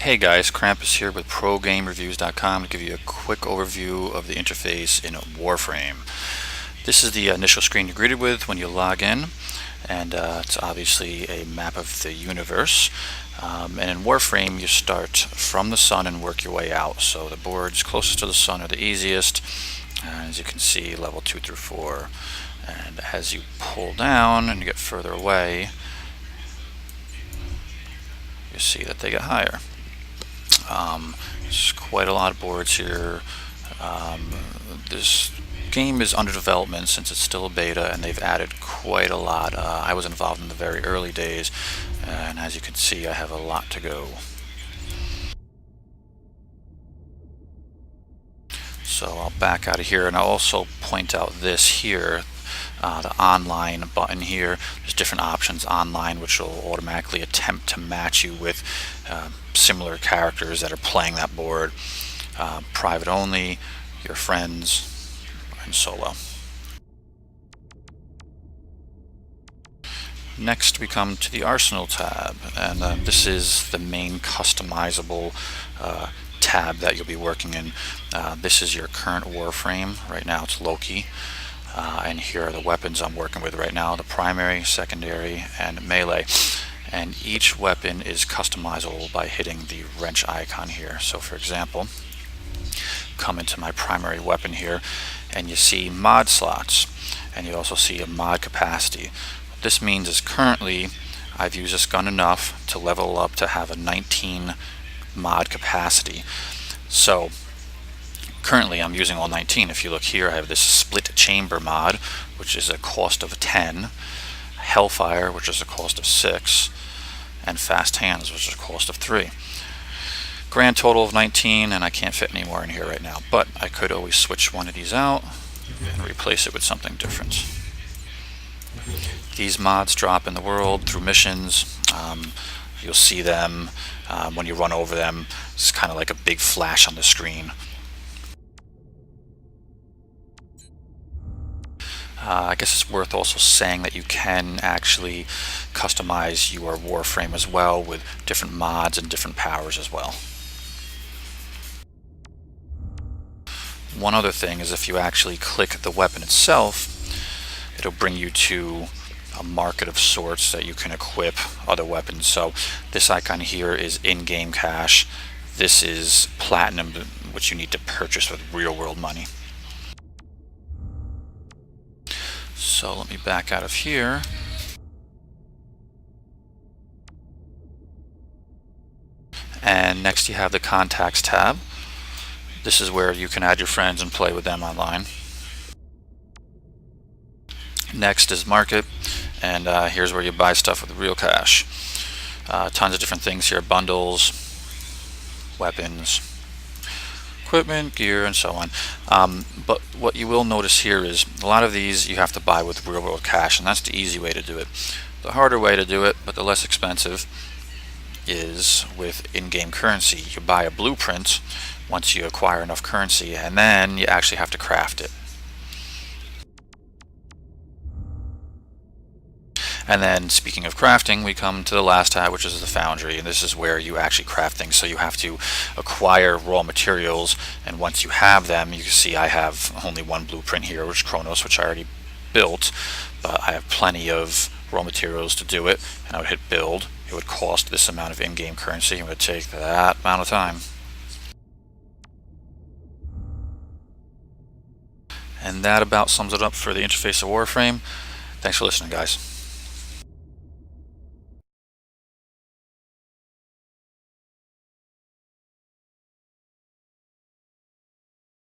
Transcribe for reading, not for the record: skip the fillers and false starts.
Hey guys, Krampus here with ProGameReviews.com to give you a quick overview of the interface in Warframe. This is the initial screen you're greeted with when you log in, and it's obviously a map of the universe. And in Warframe you start from the sun and work your way out. So the boards closest to the sun are the easiest, as you can see, level 2 through 4. And as you pull down and you get further away, you see that they get higher. There's quite a lot of boards here. This game is under development since it's still a beta, and they've added quite a lot. I was involved in the very early days, and as you can see, I have a lot to go. So I'll back out of here, and I'll also point out this here, the online button here. There's different options online which will automatically attempt to match you with similar characters that are playing that board. Private only, your friends, and solo. Next we come to the Arsenal tab, and this is the main customizable tab that you'll be working in. This is your current Warframe. Right now it's Loki. And here are the weapons I'm working with right now: the primary, secondary, and melee. And each weapon is customizable by hitting the wrench icon here. So for example, come into my primary weapon here, and you see mod slots, and you also see a mod capacity. What this means is currently I've used this gun enough to level up to have a 19 mod capacity. So currently I'm using all 19. If you look here, I have this split chamber mod, which is a cost of 10, Hellfire, which is a cost of 6, and Fast Hands, which is a cost of 3. Grand total of 19, and I can't fit any more in here right now, but I could always switch one of these out and replace it with something different. These mods drop in the world through missions. You'll see them when you run over them. It's kind of like a big flash on the screen. I guess it's worth also saying that you can actually customize your Warframe as well with different mods and different powers as well. One other thing is, if you actually click the weapon itself, it'll bring you to a market of sorts that you can equip other weapons. So this icon here is in-game cash. This is platinum, which you need to purchase with real-world money. So let me back out of here. And next you have the Contacts tab. This is where you can add your friends and play with them online. Next is Market, and here's where you buy stuff with real cash. Tons of different things here: bundles, weapons, equipment, gear, and so on. But what you will notice here is a lot of these you have to buy with real world cash, and that's the easy way to do it. The harder way to do it, but the less expensive, is with in-game currency. You buy a blueprint once you acquire enough currency, and then you actually have to craft it. And then, speaking of crafting, we come to the last tab, which is the Foundry, and this is where you actually craft things. So you have to acquire raw materials, and once you have them, you can see I have only one blueprint here, which is Kronos, which I already built, but I have plenty of raw materials to do it, and I would hit build. It would cost this amount of in-game currency, and it would take that amount of time. And that about sums it up for the interface of Warframe. Thanks for listening, guys.